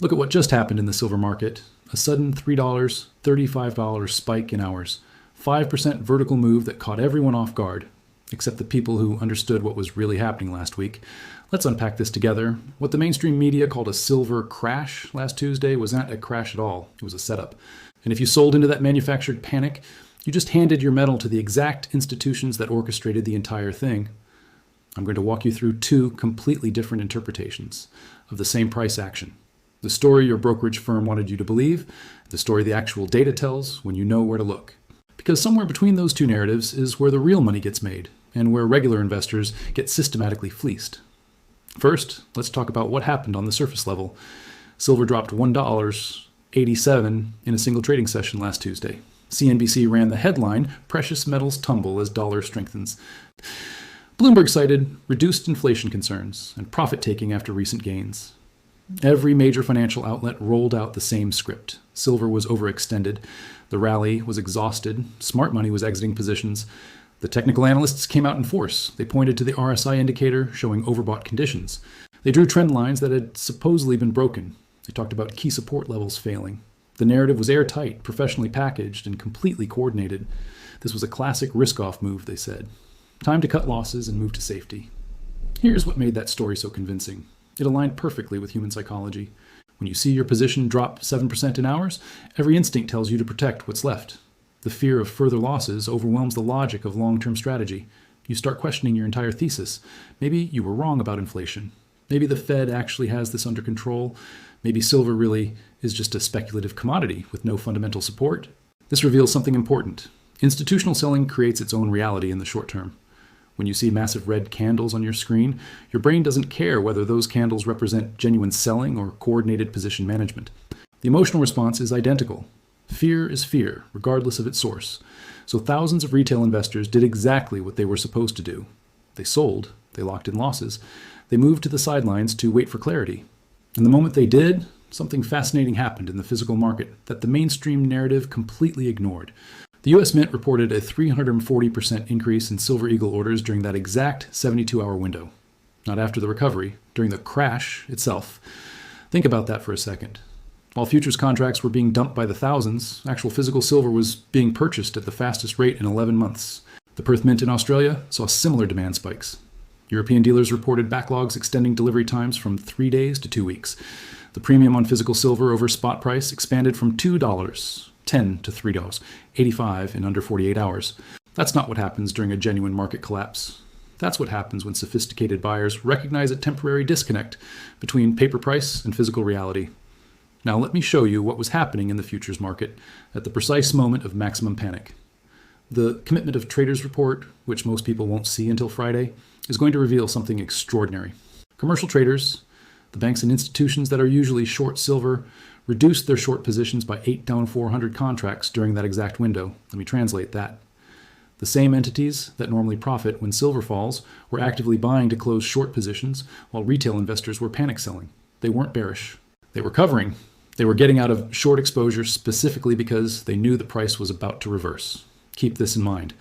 Look at what just happened in the silver market. A sudden $3, $35 spike in hours. 5% vertical move that caught everyone off guard, except the people who understood what was really happening last week. Let's unpack this together. What the mainstream media called a silver crash last Tuesday was not a crash at all. It was a setup. And if you sold into that manufactured panic, you just handed your medal to the exact institutions that orchestrated the entire thing. I'm going to walk you through two completely different interpretations of the same price action. The story your brokerage firm wanted you to believe, the story the actual data tells when you know where to look. Because somewhere between those two narratives is where the real money gets made, and where regular investors get systematically fleeced. First, let's talk about what happened on the surface level. Silver dropped $1.87 in a single trading session last Tuesday. CNBC ran the headline, "Precious Metals Tumble as Dollar Strengthens." Bloomberg cited reduced inflation concerns and profit-taking after recent gains. Every major financial outlet rolled out the same script. Silver was overextended. The rally was exhausted. Smart money was exiting positions. The technical analysts came out in force. They pointed to the RSI indicator showing overbought conditions. They drew trend lines that had supposedly been broken. They talked about key support levels failing. The narrative was airtight, professionally packaged, and completely coordinated. This was a classic risk-off move, they said. Time to cut losses and move to safety. Here's what made that story so convincing. It aligned perfectly with human psychology. When you see your position drop 7% in hours, every instinct tells you to protect what's left. The fear of further losses overwhelms the logic of long-term strategy. You start questioning your entire thesis. Maybe you were wrong about inflation. Maybe the Fed actually has this under control. Maybe silver really is just a speculative commodity with no fundamental support. This reveals something important. Institutional selling creates its own reality in the short term. When you see massive red candles on your screen, your brain doesn't care whether those candles represent genuine selling or coordinated position management. The emotional response is identical. Fear is fear, regardless of its source. So thousands of retail investors did exactly what they were supposed to do. They sold, they locked in losses, they moved to the sidelines to wait for clarity. And the moment they did, something fascinating happened in the physical market that the mainstream narrative completely ignored. The U.S. Mint reported a 340% increase in Silver Eagle orders during that exact 72-hour window. Not after the recovery, during the crash itself. Think about that for a second. While futures contracts were being dumped by the thousands, actual physical silver was being purchased at the fastest rate in 11 months. The Perth Mint in Australia saw similar demand spikes. European dealers reported backlogs extending delivery times from 3 days to 2 weeks. The premium on physical silver over spot price expanded from $2.10 to $3.85 in under 48 hours. That's not what happens during a genuine market collapse. That's what happens when sophisticated buyers recognize a temporary disconnect between paper price and physical reality. Now let me show you what was happening in the futures market at the precise moment of maximum panic. The Commitment of Traders report, which most people won't see until Friday, is going to reveal something extraordinary. Commercial traders, the banks and institutions that are usually short silver, reduced their short positions by 8 down 400 contracts during that exact window. Let me translate that. The same entities that normally profit when silver falls were actively buying to close short positions while retail investors were panic selling. They weren't bearish. They were covering. They were getting out of short exposure specifically because they knew the price was about to reverse. Keep this in mind.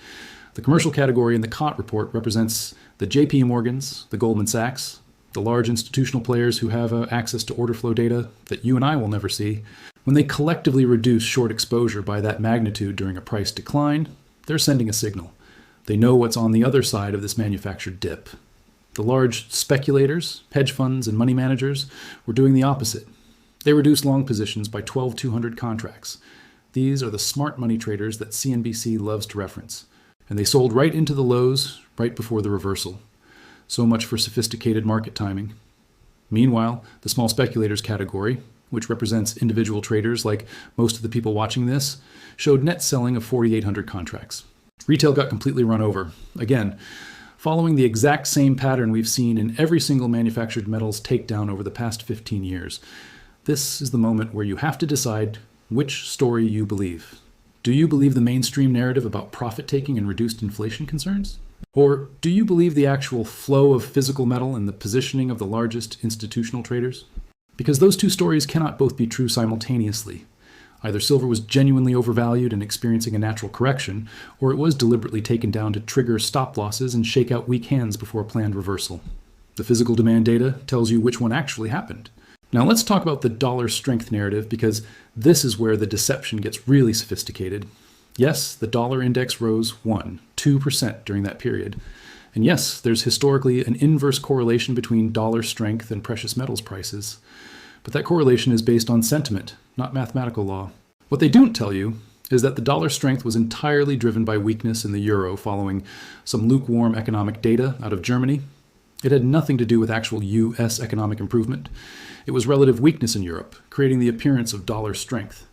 The commercial category in the COT report represents the JP Morgans, the Goldman Sachs, the large institutional players who have access to order flow data that you and I will never see. When they collectively reduce short exposure by that magnitude during a price decline, they're sending a signal. They know what's on the other side of this manufactured dip. The large speculators, hedge funds, and money managers were doing the opposite. They reduced long positions by 12,200 contracts. These are the smart money traders that CNBC loves to reference. And they sold right into the lows right before the reversal. So much for sophisticated market timing. Meanwhile, the small speculators category, which represents individual traders like most of the people watching this, showed net selling of 4,800 contracts. Retail got completely run over. Again, following the exact same pattern we've seen in every single manufactured metals takedown over the past 15 years. This is the moment where you have to decide which story you believe. Do you believe the mainstream narrative about profit-taking and reduced inflation concerns? Or do you believe the actual flow of physical metal and the positioning of the largest institutional traders? Because those two stories cannot both be true simultaneously. Either silver was genuinely overvalued and experiencing a natural correction, or it was deliberately taken down to trigger stop losses and shake out weak hands before a planned reversal. The physical demand data tells you which one actually happened. Now let's talk about the dollar strength narrative, because this is where the deception gets really sophisticated. Yes, the dollar index rose 2% during that period. And yes, there's historically an inverse correlation between dollar strength and precious metals prices. But that correlation is based on sentiment, not mathematical law. What they don't tell you is that the dollar strength was entirely driven by weakness in the euro following some lukewarm economic data out of Germany. It had nothing to do with actual US economic improvement. It was relative weakness in Europe, creating the appearance of dollar strength.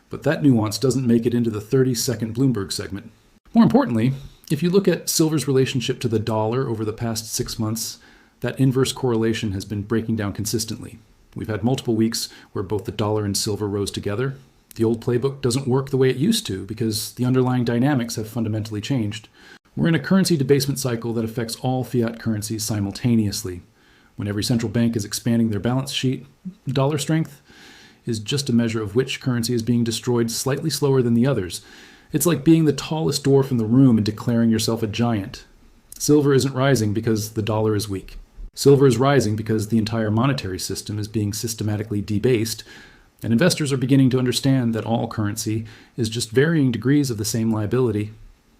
But that nuance doesn't make it into the 30-second Bloomberg segment. More importantly, if you look at silver's relationship to the dollar over the past 6 months, that inverse correlation has been breaking down consistently. We've had multiple weeks where both the dollar and silver rose together. The old playbook doesn't work the way it used to because the underlying dynamics have fundamentally changed. We're in a currency debasement cycle that affects all fiat currencies simultaneously. When every central bank is expanding their balance sheet, dollar strength is just a measure of which currency is being destroyed slightly slower than the others. It's like being the tallest dwarf in the room and declaring yourself a giant. Silver isn't rising because the dollar is weak. Silver is rising because the entire monetary system is being systematically debased, and investors are beginning to understand that all currency is just varying degrees of the same liability.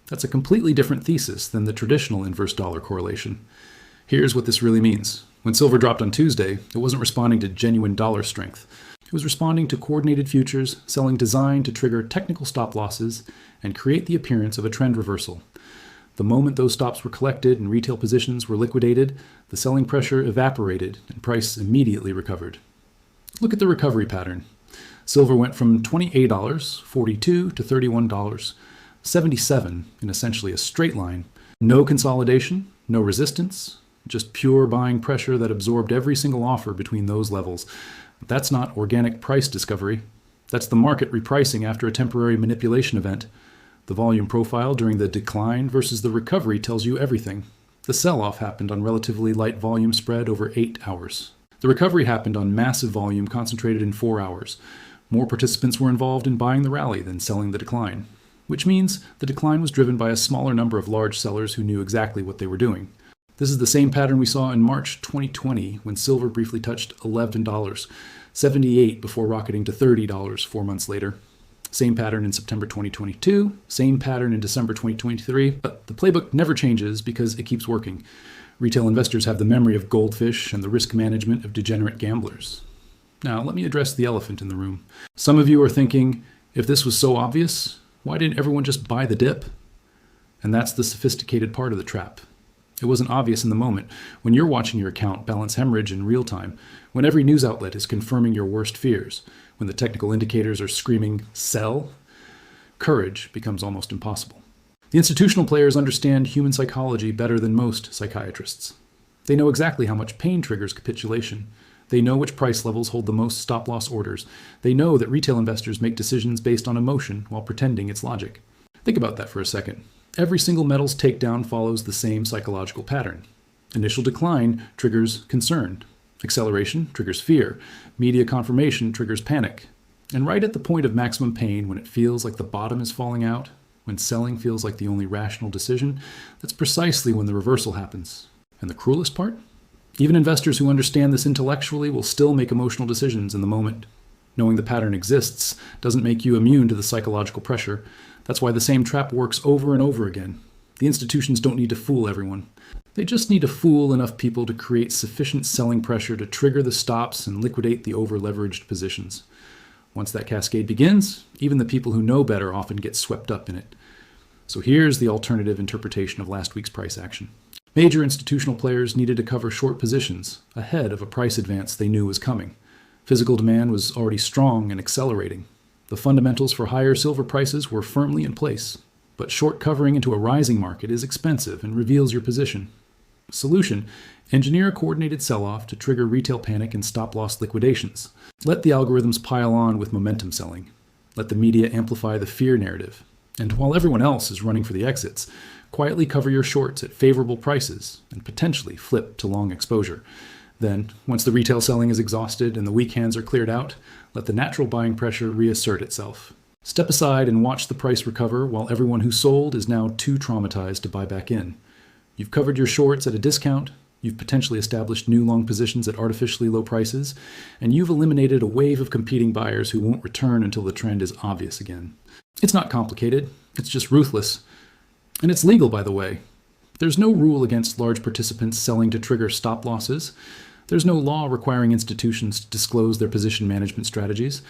That's a completely different thesis than the traditional inverse dollar correlation. Here's what this really means. When silver dropped on Tuesday, it wasn't responding to genuine dollar strength. It was responding to coordinated futures selling designed to trigger technical stop losses and create the appearance of a trend reversal. The moment those stops were collected and retail positions were liquidated, the selling pressure evaporated and price immediately recovered. Look at the recovery pattern. Silver went from $28.42 to $31.77 in essentially a straight line. No consolidation, no resistance, just pure buying pressure that absorbed every single offer between those levels. That's not organic price discovery. That's the market repricing after a temporary manipulation event. The volume profile during the decline versus the recovery tells you everything. The sell-off happened on relatively light volume spread over 8 hours. The recovery happened on massive volume concentrated in 4 hours. More participants were involved in buying the rally than selling the decline, which means the decline was driven by a smaller number of large sellers who knew exactly what they were doing. This is the same pattern we saw in March 2020 when silver briefly touched $11.78 before rocketing to $30 4 months later. Same pattern in September 2022, same pattern in December 2023, but the playbook never changes because it keeps working. Retail investors have the memory of goldfish and the risk management of degenerate gamblers. Now, let me address the elephant in the room. Some of you are thinking, if this was so obvious, why didn't everyone just buy the dip? And that's the sophisticated part of the trap. It wasn't obvious in the moment, when you're watching your account balance hemorrhage in real time, when every news outlet is confirming your worst fears, when the technical indicators are screaming, sell, courage becomes almost impossible. The institutional players understand human psychology better than most psychiatrists. They know exactly how much pain triggers capitulation. They know which price levels hold the most stop-loss orders. They know that retail investors make decisions based on emotion while pretending it's logic. Think about that for a second. Every single metal's takedown follows the same psychological pattern. Initial decline triggers concern. Acceleration triggers fear. Media confirmation triggers panic. And right at the point of maximum pain, when it feels like the bottom is falling out, when selling feels like the only rational decision, that's precisely when the reversal happens. And the cruelest part? Even investors who understand this intellectually will still make emotional decisions in the moment. Knowing the pattern exists doesn't make you immune to the psychological pressure. That's why the same trap works over and over again. The institutions don't need to fool everyone. They just need to fool enough people to create sufficient selling pressure to trigger the stops and liquidate the over-leveraged positions. Once that cascade begins, even the people who know better often get swept up in it. So here's the alternative interpretation of last week's price action. Major institutional players needed to cover short positions ahead of a price advance they knew was coming. Physical demand was already strong and accelerating. The fundamentals for higher silver prices were firmly in place, but short covering into a rising market is expensive and reveals your position. Solution: engineer a coordinated sell-off to trigger retail panic and stop-loss liquidations. Let the algorithms pile on with momentum selling. Let the media amplify the fear narrative. And while everyone else is running for the exits, quietly cover your shorts at favorable prices and potentially flip to long exposure. Then, once the retail selling is exhausted and the weak hands are cleared out, let the natural buying pressure reassert itself. Step aside and watch the price recover while everyone who sold is now too traumatized to buy back in. You've covered your shorts at a discount, You've potentially established new long positions at artificially low prices, and you've eliminated a wave of competing buyers who won't return until the trend is obvious again. It's not complicated, it's just ruthless. And it's legal, by the way. There's no rule against large participants selling to trigger stop losses. There's no law requiring institutions to disclose their position management strategies.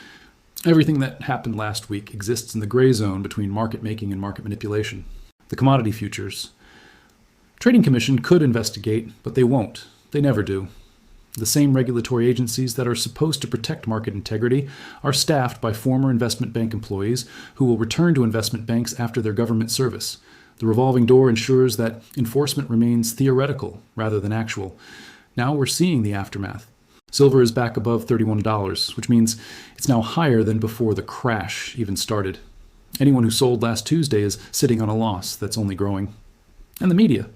Everything that happened last week exists in the gray zone between market making and market manipulation. The commodity futures. Trading Commission could investigate, but they won't. They never do. The same regulatory agencies that are supposed to protect market integrity are staffed by former investment bank employees who will return to investment banks after their government service. The revolving door ensures that enforcement remains theoretical rather than actual. Now we're seeing the aftermath. Silver is back above $31, which means it's now higher than before the crash even started. Anyone who sold last Tuesday is sitting on a loss that's only growing. And the media.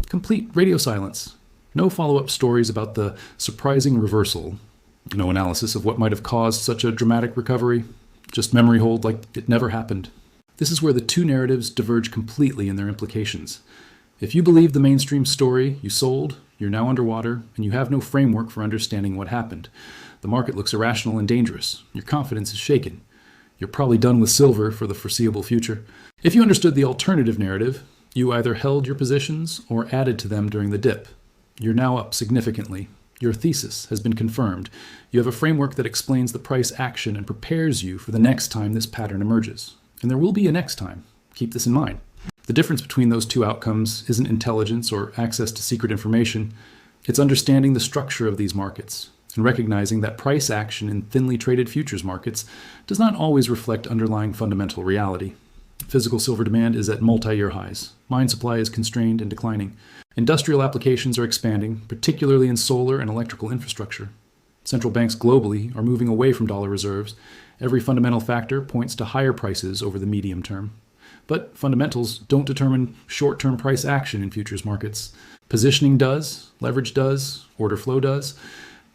Complete radio silence. No follow-up stories about the surprising reversal. No analysis of what might have caused such a dramatic recovery. Just memory hold like it never happened. This is where the two narratives diverge completely in their implications. If you believe the mainstream story, you sold, you're now underwater, and you have no framework for understanding what happened. The market looks irrational and dangerous. Your confidence is shaken. You're probably done with silver for the foreseeable future. If you understood the alternative narrative, you either held your positions or added to them during the dip. You're now up significantly. Your thesis has been confirmed. You have a framework that explains the price action and prepares you for the next time this pattern emerges. And there will be a next time. Keep this in mind. The difference between those two outcomes isn't intelligence or access to secret information. It's understanding the structure of these markets and recognizing that price action in thinly traded futures markets does not always reflect underlying fundamental reality. Physical silver demand is at multi-year highs. Mine supply is constrained and declining. Industrial applications are expanding, particularly in solar and electrical infrastructure. Central banks globally are moving away from dollar reserves. Every fundamental factor points to higher prices over the medium term. But fundamentals don't determine short-term price action in futures markets. Positioning does, leverage does, order flow does,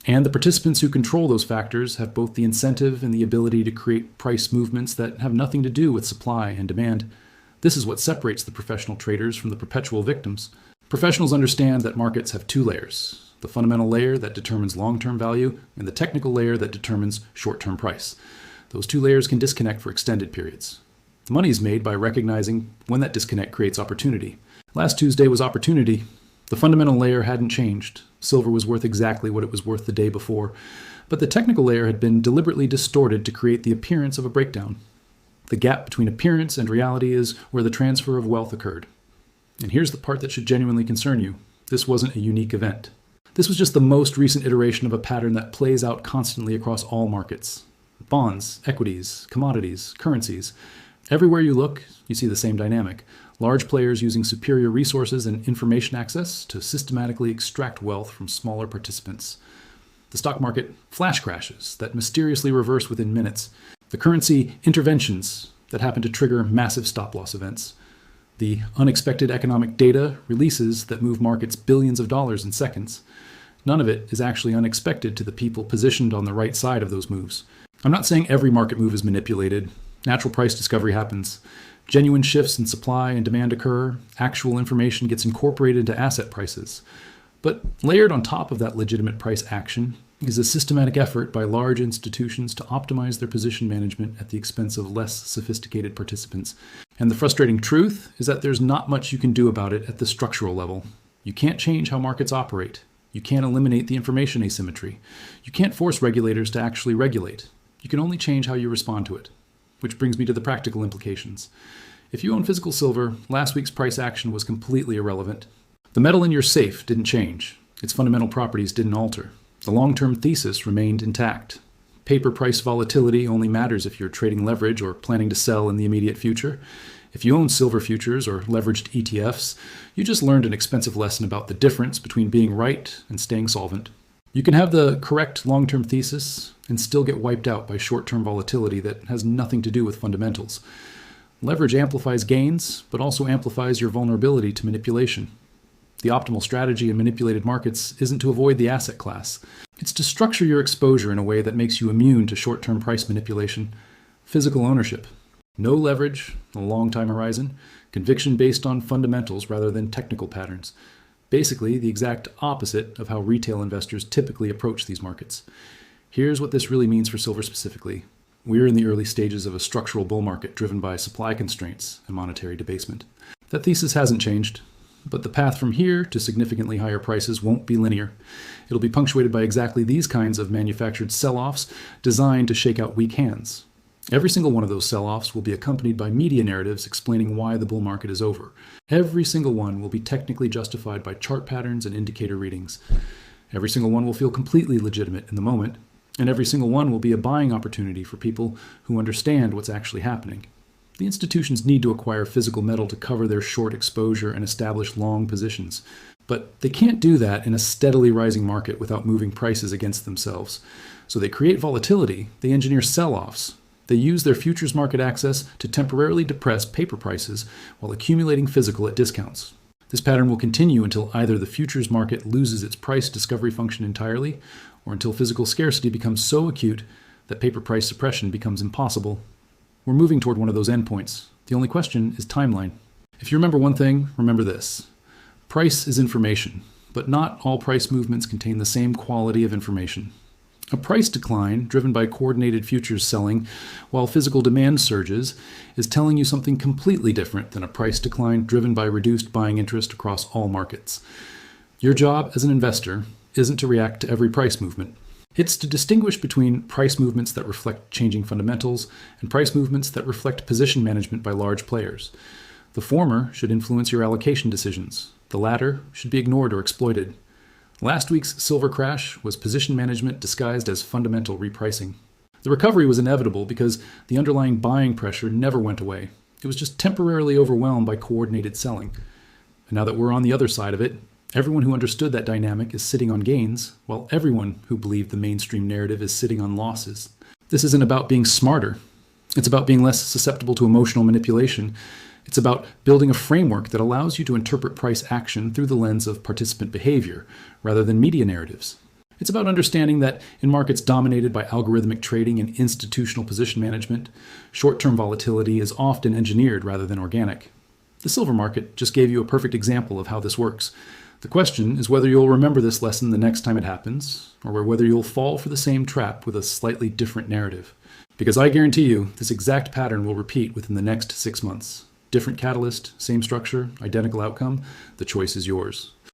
and the participants who control those factors have both the incentive and the ability to create price movements that have nothing to do with supply and demand. This is what separates the professional traders from the perpetual victims. Professionals understand that markets have two layers: the fundamental layer that determines long-term value and the technical layer that determines short-term price. Those two layers can disconnect for extended periods. The money is made by recognizing when that disconnect creates opportunity. Last Tuesday was opportunity. The fundamental layer hadn't changed. Silver was worth exactly what it was worth the day before, but the technical layer had been deliberately distorted to create the appearance of a breakdown. The gap between appearance and reality is where the transfer of wealth occurred. And here's the part that should genuinely concern you. This wasn't a unique event. This was just the most recent iteration of a pattern that plays out constantly across all markets. Bonds, equities, commodities, currencies. Everywhere you look, you see the same dynamic. Large players using superior resources and information access to systematically extract wealth from smaller participants. The stock market flash crashes that mysteriously reverse within minutes. The currency interventions that happen to trigger massive stop-loss events. The unexpected economic data releases that move markets billions of dollars in seconds. None of it is actually unexpected to the people positioned on the right side of those moves. I'm not saying every market move is manipulated. Natural price discovery happens. Genuine shifts in supply and demand occur. Actual information gets incorporated into asset prices. But layered on top of that legitimate price action is a systematic effort by large institutions to optimize their position management at the expense of less sophisticated participants. And the frustrating truth is that there's not much you can do about it at the structural level. You can't change how markets operate. You can't eliminate the information asymmetry. You can't force regulators to actually regulate. You can only change how you respond to it. Which brings me to the practical implications. If you own physical silver, last week's price action was completely irrelevant. The metal in your safe didn't change. Its fundamental properties didn't alter. The long-term thesis remained intact. Paper price volatility only matters if you're trading leverage or planning to sell in the immediate future. If you own silver futures or leveraged ETFs, you just learned an expensive lesson about the difference between being right and staying solvent. You can have the correct long-term thesis and still get wiped out by short-term volatility that has nothing to do with fundamentals. Leverage amplifies gains, but also amplifies your vulnerability to manipulation. The optimal strategy in manipulated markets isn't to avoid the asset class. It's to structure your exposure in a way that makes you immune to short-term price manipulation. Physical ownership. No leverage, a long time horizon, conviction based on fundamentals rather than technical patterns. Basically, the exact opposite of how retail investors typically approach these markets. Here's what this really means for silver specifically. We're in the early stages of a structural bull market driven by supply constraints and monetary debasement. That thesis hasn't changed, but the path from here to significantly higher prices won't be linear. It'll be punctuated by exactly these kinds of manufactured sell-offs designed to shake out weak hands. Every single one of those sell-offs will be accompanied by media narratives explaining why the bull market is over. Every single one will be technically justified by chart patterns and indicator readings. Every single one will feel completely legitimate in the moment, and every single one will be a buying opportunity for people who understand what's actually happening. The institutions need to acquire physical metal to cover their short exposure and establish long positions. But they can't do that in a steadily rising market without moving prices against themselves. So they create volatility, they engineer sell-offs, they use their futures market access to temporarily depress paper prices while accumulating physical at discounts. This pattern will continue until either the futures market loses its price discovery function entirely, or until physical scarcity becomes so acute that paper price suppression becomes impossible. We're moving toward one of those endpoints. The only question is timeline. If you remember one thing, remember this. Price is information, but not all price movements contain the same quality of information. A price decline driven by coordinated futures selling while physical demand surges is telling you something completely different than a price decline driven by reduced buying interest across all markets. Your job as an investor isn't to react to every price movement. It's to distinguish between price movements that reflect changing fundamentals and price movements that reflect position management by large players. The former should influence your allocation decisions. The latter should be ignored or exploited. Last week's silver crash was position management disguised as fundamental repricing. The recovery was inevitable because the underlying buying pressure never went away. It was just temporarily overwhelmed by coordinated selling. And now that we're on the other side of it, everyone who understood that dynamic is sitting on gains, while everyone who believed the mainstream narrative is sitting on losses. This isn't about being smarter. It's about being less susceptible to emotional manipulation. It's about building a framework that allows you to interpret price action through the lens of participant behavior, rather than media narratives. It's about understanding that in markets dominated by algorithmic trading and institutional position management, short-term volatility is often engineered rather than organic. The silver market just gave you a perfect example of how this works. The question is whether you'll remember this lesson the next time it happens, or whether you'll fall for the same trap with a slightly different narrative. Because I guarantee you, this exact pattern will repeat within the next 6 months. Different catalyst, same structure, identical outcome. The choice is yours.